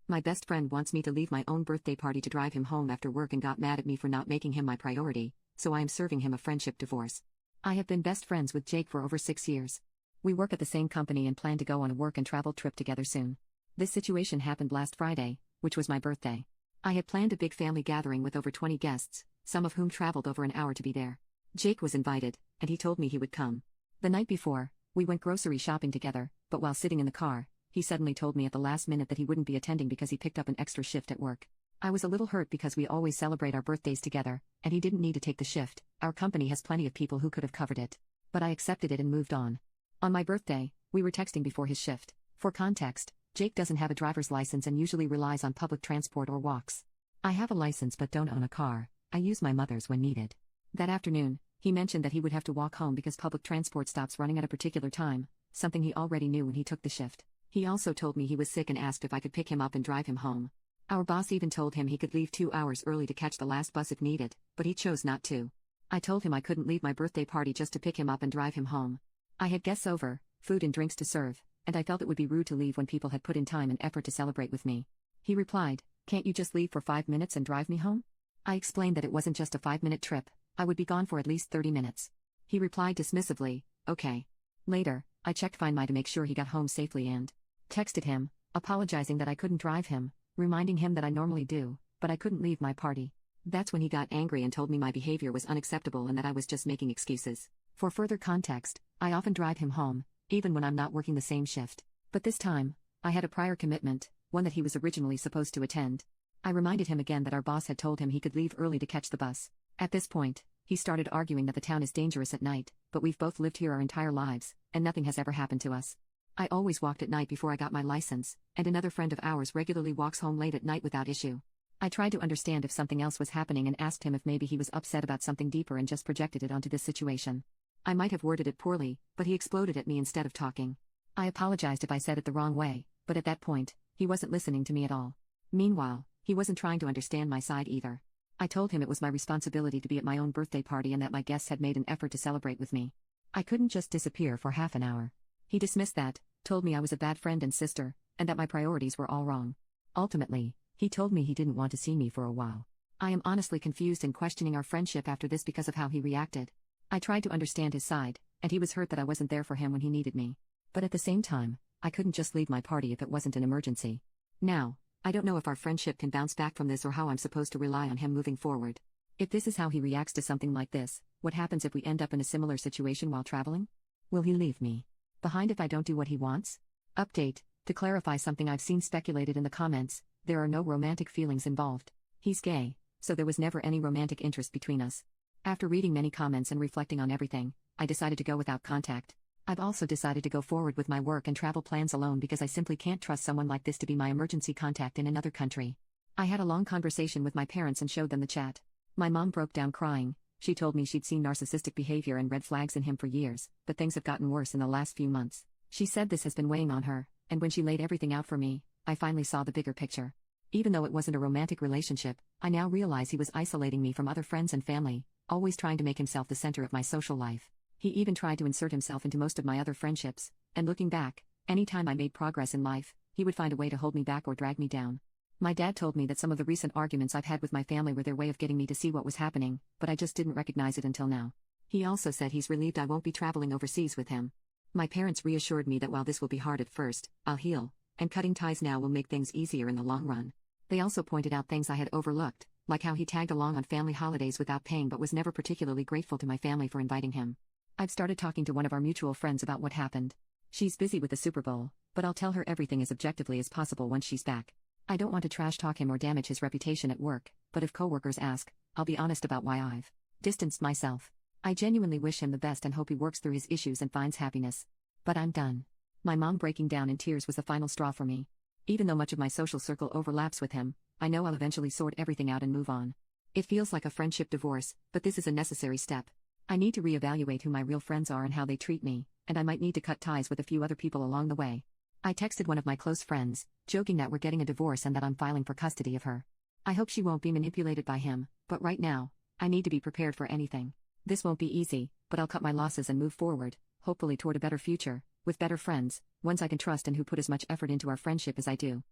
My best friend wants me to leave my own birthday party to drive him home after work and got mad at me for not making him my priority, so I am serving him a friendship divorce. I have been best friends with Jake for over 6 years. We work at the same company and plan to go on a work and travel trip together soon. This situation happened last Friday, which was my birthday. I had planned a big family gathering with over 20 guests, some of whom traveled over an hour to be there. Jake was invited, and he told me he would come. The night before, we went grocery shopping together, but while sitting in the car, he suddenly told me at the last minute that he wouldn't be attending because he picked up an extra shift at work. I was a little hurt because we always celebrate our birthdays together, and he didn't need to take the shift. Our company has plenty of people who could have covered it. But I accepted it and moved on. On my birthday, we were texting before his shift. For context, Jake doesn't have a driver's license and usually relies on public transport or walks. I have a license but don't own a car. I use my mother's when needed. That afternoon, he mentioned that he would have to walk home because public transport stops running at a particular time, something he already knew when he took the shift. He also told me he was sick and asked if I could pick him up and drive him home. Our boss even told him he could leave 2 hours early to catch the last bus if needed, but he chose not to. I told him I couldn't leave my birthday party just to pick him up and drive him home. I had guests over, food and drinks to serve, and I felt it would be rude to leave when people had put in time and effort to celebrate with me. He replied, "Can't you just leave for 5 minutes and drive me home?" I explained that it wasn't just a 5-minute trip, I would be gone for at least 30 minutes. He replied dismissively, "Okay." Later, I checked Find My to make sure he got home safely and texted him, apologizing that I couldn't drive him, reminding him that I normally do, but I couldn't leave my party. That's when he got angry and told me my behavior was unacceptable and that I was just making excuses. For further context, I often drive him home, even when I'm not working the same shift. But this time, I had a prior commitment, one that he was originally supposed to attend. I reminded him again that our boss had told him he could leave early to catch the bus. At this point, he started arguing that the town is dangerous at night, but we've both lived here our entire lives, and nothing has ever happened to us. I always walked at night before I got my license, and another friend of ours regularly walks home late at night without issue. I tried to understand if something else was happening and asked him if maybe he was upset about something deeper and just projected it onto this situation. I might have worded it poorly, but he exploded at me instead of talking. I apologized if I said it the wrong way, but at that point, he wasn't listening to me at all. Meanwhile, he wasn't trying to understand my side either. I told him it was my responsibility to be at my own birthday party and that my guests had made an effort to celebrate with me. I couldn't just disappear for half an hour. He dismissed that, told me I was a bad friend and sister, and that my priorities were all wrong. Ultimately, he told me he didn't want to see me for a while. I am honestly confused and questioning our friendship after this because of how he reacted. I tried to understand his side, and he was hurt that I wasn't there for him when he needed me. But at the same time, I couldn't just leave my party if it wasn't an emergency. Now, I don't know if our friendship can bounce back from this or how I'm supposed to rely on him moving forward. If this is how he reacts to something like this, what happens if we end up in a similar situation while traveling? Will he leave me behind if I don't do what he wants? Update: to clarify something I've seen speculated in the comments, there are no romantic feelings involved. He's gay, so there was never any romantic interest between us. After reading many comments and reflecting on everything, I decided to go without contact. I've also decided to go forward with my work and travel plans alone because I simply can't trust someone like this to be my emergency contact in another country. I had a long conversation with my parents and showed them the chat. My mom broke down crying. She told me she'd seen narcissistic behavior and red flags in him for years, but things have gotten worse in the last few months. She said this has been weighing on her, and when she laid everything out for me, I finally saw the bigger picture. Even though it wasn't a romantic relationship, I now realize he was isolating me from other friends and family, always trying to make himself the center of my social life. He even tried to insert himself into most of my other friendships, and looking back, anytime I made progress in life, he would find a way to hold me back or drag me down. My dad told me that some of the recent arguments I've had with my family were their way of getting me to see what was happening, but I just didn't recognize it until now. He also said he's relieved I won't be traveling overseas with him. My parents reassured me that while this will be hard at first, I'll heal, and cutting ties now will make things easier in the long run. They also pointed out things I had overlooked, like how he tagged along on family holidays without paying but was never particularly grateful to my family for inviting him. I've started talking to one of our mutual friends about what happened. She's busy with the Super Bowl, but I'll tell her everything as objectively as possible once she's back. I don't want to trash talk him or damage his reputation at work, but if coworkers ask, I'll be honest about why I've distanced myself. I genuinely wish him the best and hope he works through his issues and finds happiness. But I'm done. My mom breaking down in tears was the final straw for me. Even though much of my social circle overlaps with him, I know I'll eventually sort everything out and move on. It feels like a friendship divorce, but this is a necessary step. I need to reevaluate who my real friends are and how they treat me, and I might need to cut ties with a few other people along the way. I texted one of my close friends, joking that we're getting a divorce and that I'm filing for custody of her. I hope she won't be manipulated by him, but right now, I need to be prepared for anything. This won't be easy, but I'll cut my losses and move forward, hopefully toward a better future, with better friends, ones I can trust and who put as much effort into our friendship as I do.